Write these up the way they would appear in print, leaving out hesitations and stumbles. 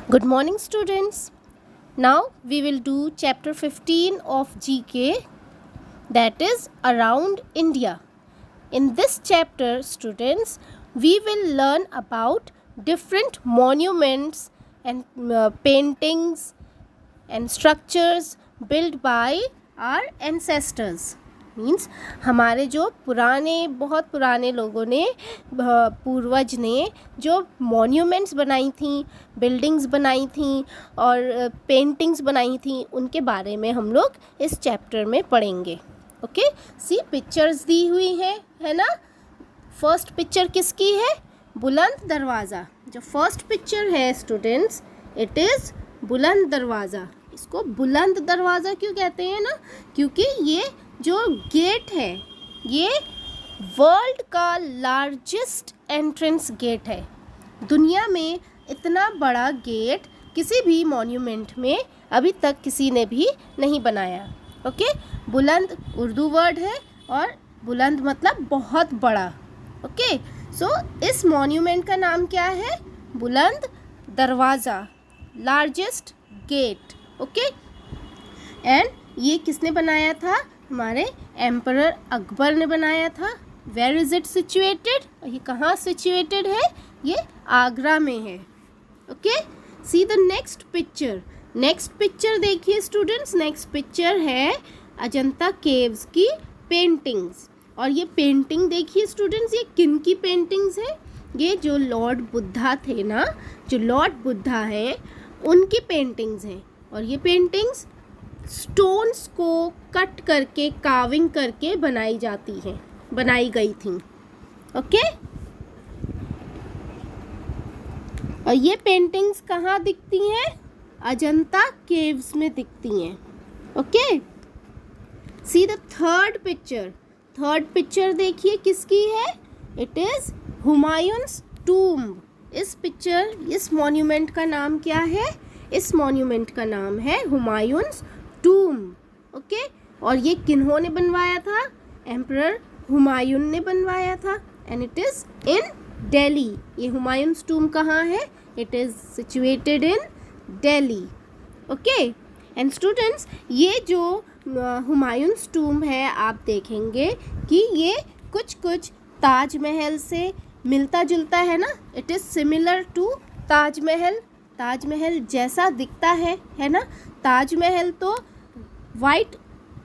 Good morning, students. Now we will do chapter 15 of GK, that is Around India. In this chapter, students, we will learn about different monuments and paintings and structures built by our ancestors. Means हमारे जो बहुत पुराने लोगों ने पूर्वज ने जो monuments बनाई थी, बिल्डिंग्स बनाई थी और पेंटिंग्स बनाई थी, उनके बारे में हम लोग इस चैप्टर में पढ़ेंगे. ओके, सी पिक्चर्स दी हुई है ना. फर्स्ट पिक्चर किसकी है? बुलंद दरवाज़ा. जो फर्स्ट पिक्चर है स्टूडेंट्स, इट इज़ बुलंद दरवाज़ा. इसको बुलंद दरवाज़ा क्यों कहते हैं ना? क्योंकि ये जो गेट है, ये वर्ल्ड का लार्जेस्ट एंट्रेंस गेट है. दुनिया में इतना बड़ा गेट किसी भी मॉन्यूमेंट में अभी तक किसी ने भी नहीं बनाया. ओके, बुलंद उर्दू वर्ड है और बुलंद मतलब बहुत बड़ा. ओके, सो इस मॉन्यूमेंट का नाम क्या है? बुलंद दरवाज़ा, लार्जेस्ट गेट. ओके, एंड ये किसने बनाया था? हमारे एम्परर अकबर ने बनाया था. Where is it situated? ये कहाँ सिचुएटेड है? ये आगरा में है. Okay, see the next picture. Next picture देखिए स्टूडेंट्स. नेक्स्ट पिक्चर है अजंता केव्स की पेंटिंग्स. और ये पेंटिंग देखिए स्टूडेंट्स, ये किन की पेंटिंग्स है? ये जो लॉर्ड बुद्धा थे ना, जो लॉर्ड बुद्धा हैं, उनकी पेंटिंग्स हैं. और ये पेंटिंग्स स्टोन्स को कट करके, कार्विंग करके बनाई गई थी. ओके, और ये पेंटिंग्स कहाँ दिखती हैं? अजंता केव्स में दिखती हैं. Okay, see the third picture. Third picture देखिए किसकी है? It is Humayun's tomb. इस मॉन्यूमेंट का नाम क्या है? इस मॉन्यूमेंट का नाम है हुमायूंस टूम्ब. ओके, और ये किन्होंने बनवाया था? एम्परर हुमायूं ने बनवाया था. एंड इट इज़ इन दिल्ली. ये हुमायूंस टूम्ब कहाँ है? It is situated in Delhi. Okay, and students, ये जो हुमायूंस टूम्ब है, आप देखेंगे कि ये कुछ ताजमहल से मिलता जुलता है ना. It is similar to Taj Mahal. Taj Mahal जैसा दिखता है ना. ताजमहल तो वाइट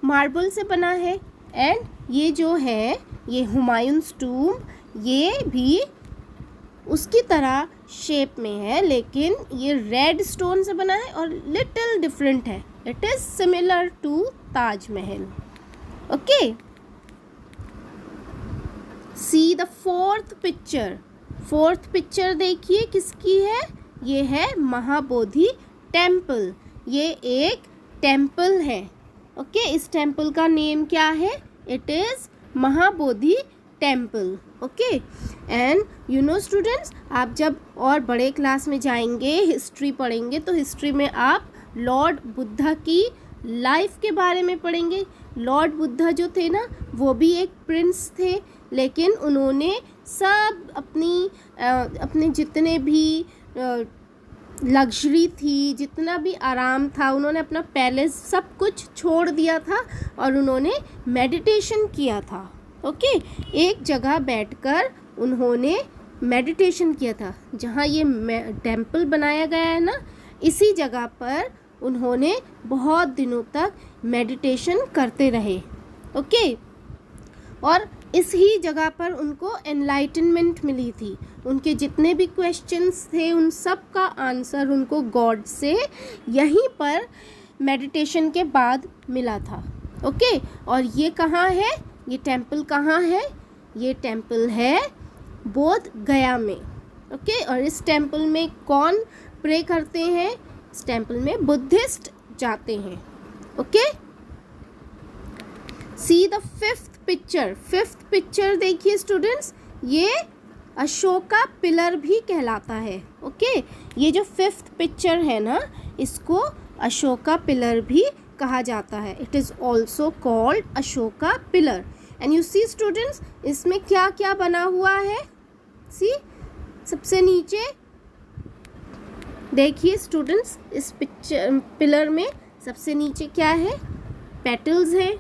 मार्बल से बना है. एंड ये जो है, ये हुमायूंस टूम्ब, ये भी उसकी तरह शेप में है, लेकिन ये रेड स्टोन से बना है और लिटिल डिफरेंट है. It is similar to Taj Mahal. Okay, see the fourth picture. Fourth picture देखिए किसकी है? ये है महाबोधि टेम्पल. ये एक टेम्पल है. ओके, इस टेम्पल का नेम क्या है? It is Mahabodhi temple. Okay, and you know students, आप जब और बड़े क्लास में जाएंगे, हिस्ट्री पढ़ेंगे, तो हिस्ट्री में आप लॉर्ड बुद्धा की लाइफ के बारे में पढ़ेंगे. लॉर्ड बुद्धा जो थे ना, वो भी एक प्रिंस थे, लेकिन उन्होंने सब अपने जितने भी लग्जरी थी, जितना भी आराम था, उन्होंने अपना पैलेस सब कुछ छोड़ दिया था और उन्होंने मेडिटेशन किया था. ओके, एक जगह बैठकर उन्होंने मेडिटेशन किया था. जहाँ ये टेम्पल बनाया गया है ना, इसी जगह पर उन्होंने बहुत दिनों तक मेडिटेशन करते रहे. ओके, और इस ही जगह पर उनको एनलाइटनमेंट मिली थी. उनके जितने भी क्वेश्चंस थे, उन सब का आंसर उनको गॉड से यहीं पर मेडिटेशन के बाद मिला था. ओके, और ये कहाँ है? ये टेम्पल कहाँ है? ये टेम्पल है बोध गया में. ओके, और इस टेम्पल में कौन प्रे करते हैं? इस टेम्पल में बुद्धिस्ट जाते हैं. Okay, see the fifth picture. Fifth picture देखिए स्टूडेंट्स, ये अशोका पिलर भी कहलाता है. ओके, ये जो फिफ्थ पिक्चर है ना, इसको अशोका पिलर भी कहा जाता है. It is also called Ashoka pillar. And you see students, इसमें क्या क्या बना हुआ है? सी, सबसे नीचे देखिए स्टूडेंट्स, इस पिलर में सबसे नीचे क्या है, पेटल्स हैं,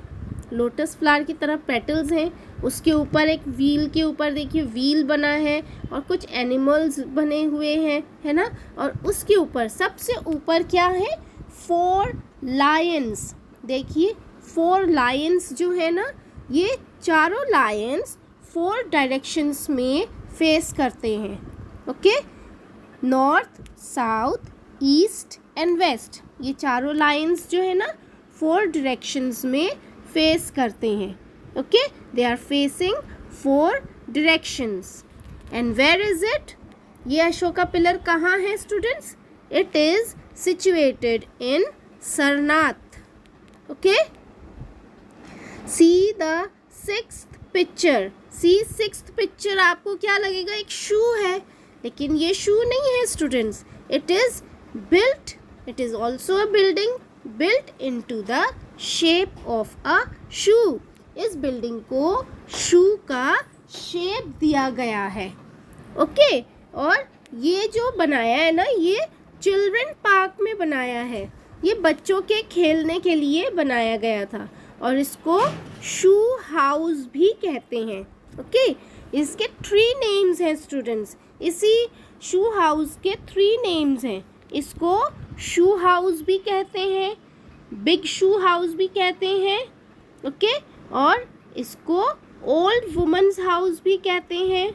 लोटस फ्लावर की तरह पेटल्स हैं। उसके ऊपर एक व्हील के ऊपर देखिए व्हील बना है और कुछ एनिमल्स बने हुए हैं, है ना। और उसके ऊपर सबसे ऊपर क्या है, 4 लायंस। देखिए 4 लायंस जो है ना, ये चारों लायंस 4 डायरेक्शंस में फेस करते हैं। Okay, north, south, east and west, ये चारों लाइंस जो है ना 4 डायरेक्शंस में फेस करते हैं। Okay, they are facing 4 directions. And where is it, ये अशोका पिलर कहाँ है students? It is situated in Sarnath. Okay, see the 6th picture. See 6th picture, आपको क्या लगेगा, एक शू है, लेकिन ये शू नहीं है students. It is built, it is also a building built into the shape of a shoe. इस बिल्डिंग को शू का शेप दिया गया है। ओके, और ये जो बनाया है ना, ये चिल्ड्रन पार्क में बनाया है। ये बच्चों के खेलने के लिए बनाया गया था और इसको शू हाउस भी कहते हैं। ओके, इसके 3 नेम्स हैं स्टूडेंट्स। इसी शू हाउस के 3 नेम्स हैं। इसको शू हाउस भी कहते हैं, बिग शू हाउस भी कहते हैं। ओके, और इसको ओल्ड वुमेन्स हाउस भी कहते हैं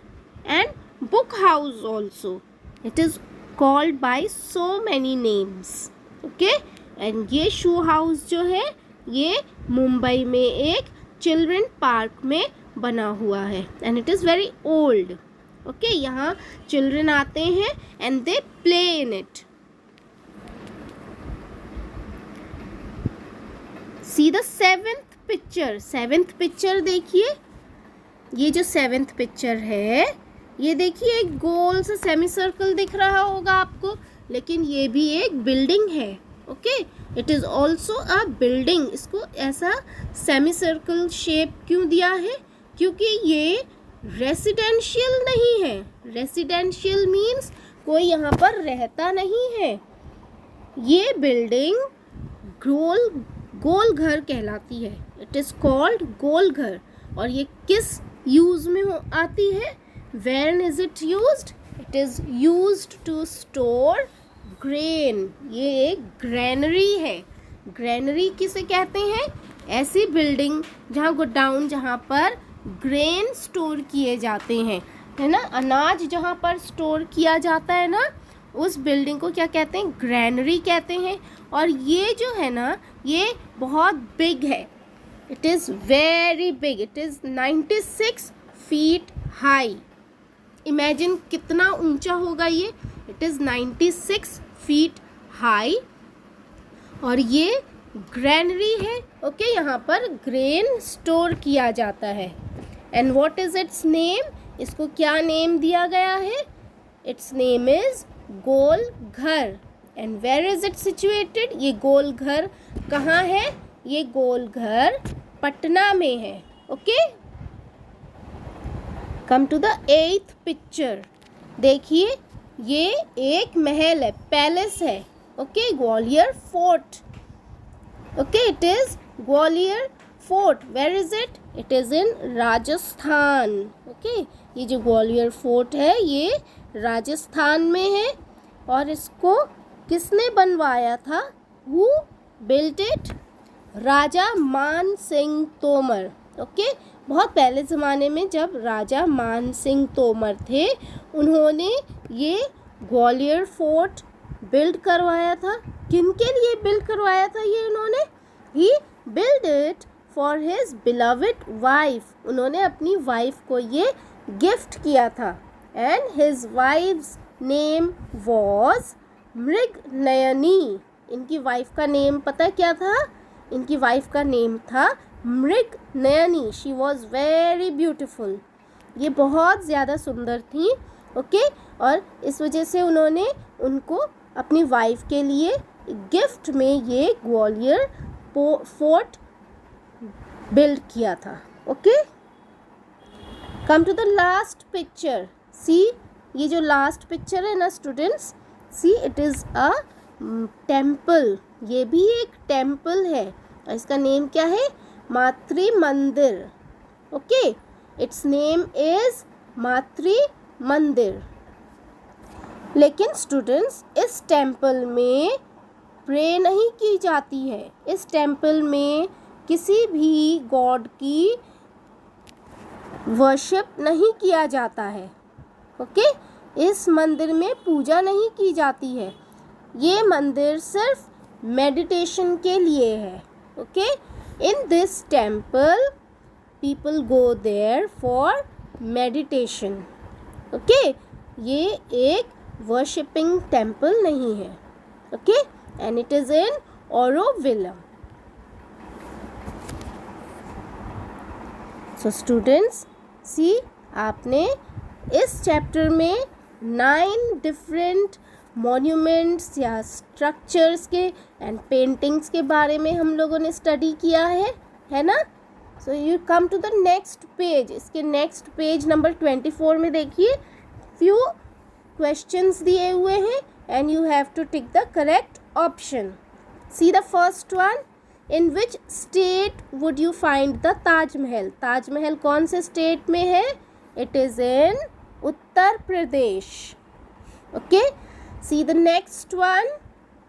and book house also. It is called by so many names. Okay, and ये शू हाउस जो है ये मुंबई में एक चिल्ड्रन पार्क में बना हुआ है and it is very old. Okay, यहाँ चिल्ड्रन आते हैं and they play in it. See the 7th picture. 7th picture देखिए, ये जो 7th पिक्चर है, ये देखिए एक गोल सा सेमी सर्कल दिख रहा होगा आपको, लेकिन ये भी एक बिल्डिंग है। Okay, it is also a building. इसको ऐसा सेमी सर्कल शेप क्यों दिया है? क्योंकि ये रेसिडेंशियल नहीं है। रेसिडेंशियल मीन्स कोई यहाँ पर रहता नहीं है। ये बिल्डिंग गोल घर कहलाती है। इट इज़ कॉल्ड गोल घर। और ये किस यूज़ में आती है? When is it used? It is used to store grain. ये एक ग्रेनरी है। ग्रेनरी किसे कहते हैं? ऐसी बिल्डिंग जहाँ गोडाउन, जहाँ पर ग्रेन स्टोर किए जाते हैं, है ना। अनाज जहाँ पर स्टोर किया जाता है ना, उस बिल्डिंग को क्या कहते हैं? ग्रेनरी कहते हैं। और ये जो है ना, ये बहुत बिग है। It is very big. It is 96 feet high. Imagine कितना ऊंचा होगा ये। इट इज़ 96 फीट हाई और ये ग्रेनरी है। ओके, यहाँ पर ग्रेन स्टोर किया जाता है। And what is it's name? इसको क्या नेम दिया गया है? It's name is Gol Ghar. And where is it situated? ये गोल घर कहाँ है? ये गोल घर पटना में है। Okay, come to the 8th picture. देखिए ये एक महल है, पैलेस है। Okay, Gwalior fort. Okay, it is Gwalior fort. Where is it? It is in Rajasthan. Okay, ये जो ग्वालियर फोर्ट है ये राजस्थान में है। और इसको किसने बनवाया था? Who built it? राजा मान सिंह तोमर। ओके, बहुत पहले ज़माने में जब राजा मान सिंह तोमर थे, उन्होंने ये ग्वालियर फोर्ट बिल्ड करवाया था। किनके लिए बिल्ड करवाया था ये उन्होंने? He build it for his beloved wife. उन्होंने अपनी वाइफ को ये गिफ्ट किया था। And his wife's name was Mrignayani. इनकी वाइफ का नेम पता क्या था? इनकी वाइफ का नेम था Mrignayani. She was very beautiful. ये बहुत ज़्यादा सुंदर थी। ओके, और इस वजह से उन्होंने उनको अपनी वाइफ के लिए गिफ्ट में ये ग्वालियर फोर्ट बिल्ड किया था। Okay, come to the last picture. See, ये जो लास्ट पिक्चर है ना students, see it is a temple, ये भी एक टेम्पल है। इसका नेम क्या है? मातृ मंदिर। ओके, इट्स नेम इज मातृ मंदिर। लेकिन स्टूडेंट्स, इस टेम्पल में प्रे नहीं की जाती है। इस टेम्पल में किसी भी गॉड की वर्शिप नहीं किया जाता है। ओके, इस मंदिर में पूजा नहीं की जाती है। ये मंदिर सिर्फ मेडिटेशन के लिए है। Okay, in this temple people go there for meditation. Okay, ये एक वर्शिपिंग टेम्पल नहीं है। Okay, and it is in Auroville. So students, see आपने इस चैप्टर में 9 डिफरेंट मॉन्यूमेंट्स या स्ट्रक्चर्स के एंड पेंटिंग्स के बारे में हम लोगों ने स्टडी किया है ना? So you come to the next page. इसके नेक्स्ट पेज नंबर 24 में देखिए, फ्यू क्वेश्चंस दिए हुए हैं and you have to tick the correct option. See the first one, in which state would you find the Taj Mahal? Taj Mahal कौन से state में है? It is in Uttar Pradesh. Okay, see the next one,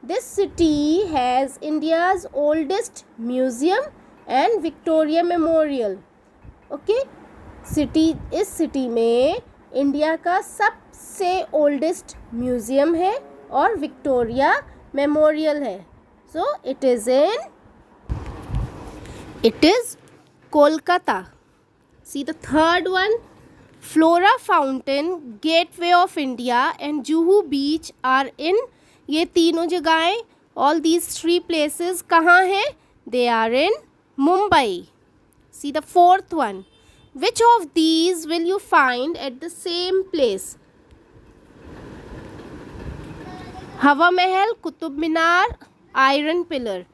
this city has India's oldest museum and Victoria memorial. Okay, इस city में India का सबसे oldest museum है और विक्टोरिया मेमोरियल है। So it is Kolkata. See the third one, Flora Fountain, Gateway of India and Juhu beach are in. ये तीनों जगहें, ऑल दीज 3 प्लेसेस कहाँ हैं? They are in Mumbai. See the fourth one, which of these will you find at the same place? हवा महल, Qutub Minar, iron pillar.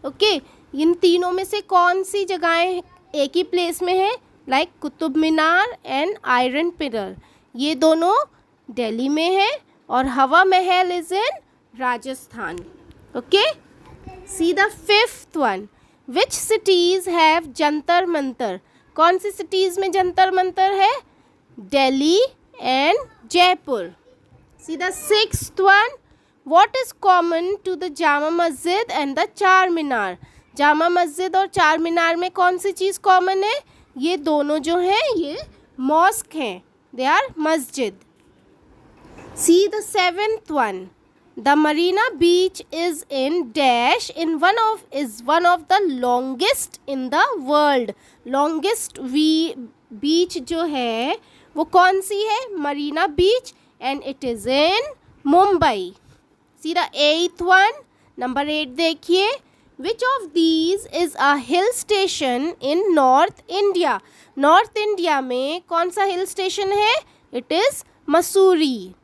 Okay, इन तीनों में से कौन सी जगहें एक ही प्लेस में है? Like Qutub Minar and iron pillar, ये दोनों दिल्ली में है और Hawa Mahal is in Rajasthan. Okay, see the fifth one, which cities have Jantar Mantar? कौन सी सिटीज़ में जंतर मंतर है? Delhi and Jaipur. See the sixth one, what is common to the Jama Masjid and the चार मीनार? जामा मस्जिद और चार मीनार में कौन सी चीज़ कॉमन है? ये दोनों जो हैं ये मॉस्क हैं, दे आर मस्जिद। See the seventh one, the Marina Beach is in dash in one of the longest in the world. Longest beach जो है वो कौन सी है? Marina Beach and it is in Mumbai. See the eighth one, number 8 देखिए, which of these is a hill station in north India? North India में कौन सा हिल स्टेशन है? It is Mussoorie.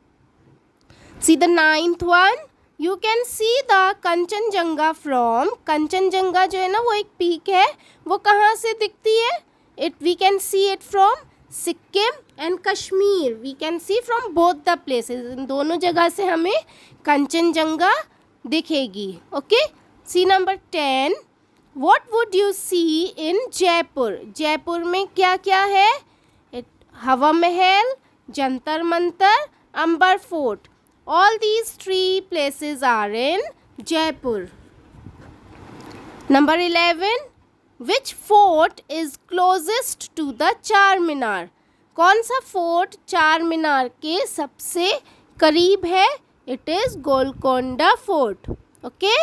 See the ninth one, you can see the Kanchenjunga from, Kanchenjunga जो है ना वो एक पीक है, वो कहाँ से दिखती है? We can see it from Sikkim and Kashmir, we can see from both the places, इन दोनों जगह से हमें कंचनजंगा दिखेगी। Okay, see number 10, what would you see in Jaipur? Jaipur में क्या क्या है? Hawa Mahal, Jantar Mantar, Amber fort, all these 3 places are in Jaipur. Number 11, which fort is closest to the चार मीनार? कौन सा फोर्ट चार मीनार के सबसे करीब है? It is Golconda fort. Okay,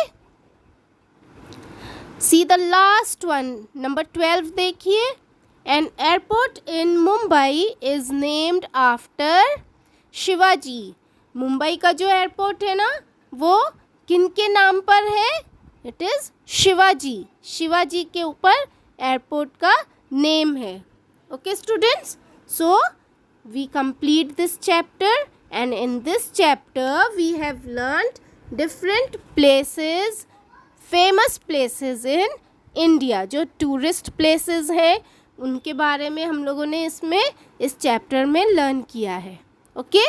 see the last one, number 12 देखिए, an airport in Mumbai is named after Shivaji. Mumbai का जो एयरपोर्ट है ना वो किनके नाम पर है? It is Shivaji. शिवाजी के ऊपर एयरपोर्ट का नेम है। Okay students, so we complete this chapter and in this chapter we have learned different places, famous places in India. जो टूरिस्ट प्लेसेस हैं उनके बारे में हम लोगों ने इस चैप्टर में लर्न किया है। ओके।